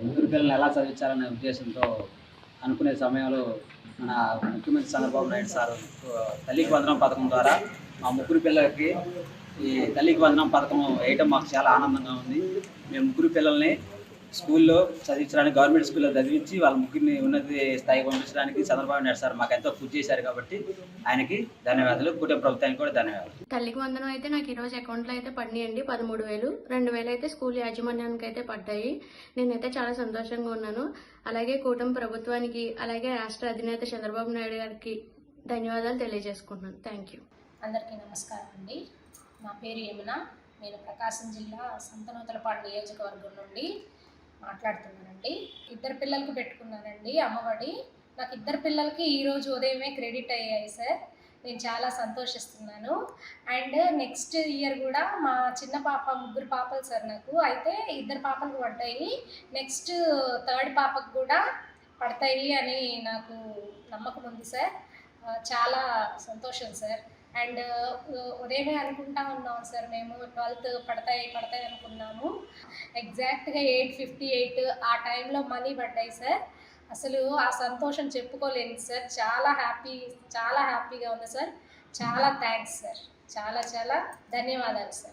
ముగ్గురు పిల్లల్ని ఎలా చదివించాలనే ఉద్దేశంతో అనుకునే సమయంలో మన ముఖ్యమంత్రి చంద్రబాబు నాయుడు సారు తల్లికి వందనం పథకం ద్వారా మా ముగ్గురు పిల్లలకి ఈ తల్లికి వందనం పథకం వేయటం మాకు చాలా ఆనందంగా ఉంది. మేము ముగ్గురు పిల్లల్ని స్కూల్లో చదివించడానికి గవర్నమెంట్ స్కూల్లో చదివించి వాళ్ళ ముగ్గురిని ఉన్నత స్థాయికి పంపించడానికి చంద్రబాబు నాయుడు సార్ మాకు ఎంతో కృషి చేశారు కాబట్టి ఆయనకి ధన్యవాదాలు. కుటుంబ ప్రభుత్వానికి కూడా ధన్యవాదాలు. తల్లికి వందనం అయితే నాకు ఈరోజు అకౌంట్లో అయితే పడినాయండి 13,000. 2,000 అయితే స్కూల్ యాజమాన్యానికి అయితే పడ్డాయి. నేనైతే చాలా సంతోషంగా ఉన్నాను. అలాగే కుటుంబ ప్రభుత్వానికి, అలాగే రాష్ట్ర అధినేత చంద్రబాబు నాయుడు గారికి ధన్యవాదాలు తెలియజేసుకుంటున్నాను. Thank you. అందరికీ నమస్కారం అండి. నా పేరు యమున. నేను ప్రకాశం జిల్లా సంతనూతలపాడు నియోజకవర్గం నుండి మాట్లాడుతున్నానండి. 2 పిల్లలకు పెట్టుకున్నానండి అమ్మఒడి. నాకు 2 పిల్లలకి ఈరోజు ఉదయమే క్రెడిట్ అయ్యాయి సార్. నేను చాలా సంతోషిస్తున్నాను. అండ్ నెక్స్ట్ ఇయర్ కూడా మా చిన్న పాప, 3 పాపలు సార్ నాకు. అయితే 2 పాపలకు పడ్డాయి. నెక్స్ట్ 3rd పాపకు కూడా పడతాయి అని నాకు నమ్మకం ఉంది సార్. చాలా సంతోషం సార్. అండ్ ఉదయమే అనుకుంటా ఉన్నాం సార్, మేము 12th పడతాయి అనుకున్నాము. ఎగ్జాక్ట్గా 8:58 ఆ టైంలో మనీ పడ్డాయి సార్. అసలు ఆ సంతోషం చెప్పుకోలేను సార్. చాలా హ్యాపీగా ఉంది సార్. చాలా థ్యాంక్స్ సార్. చాలా ధన్యవాదాలు సార్.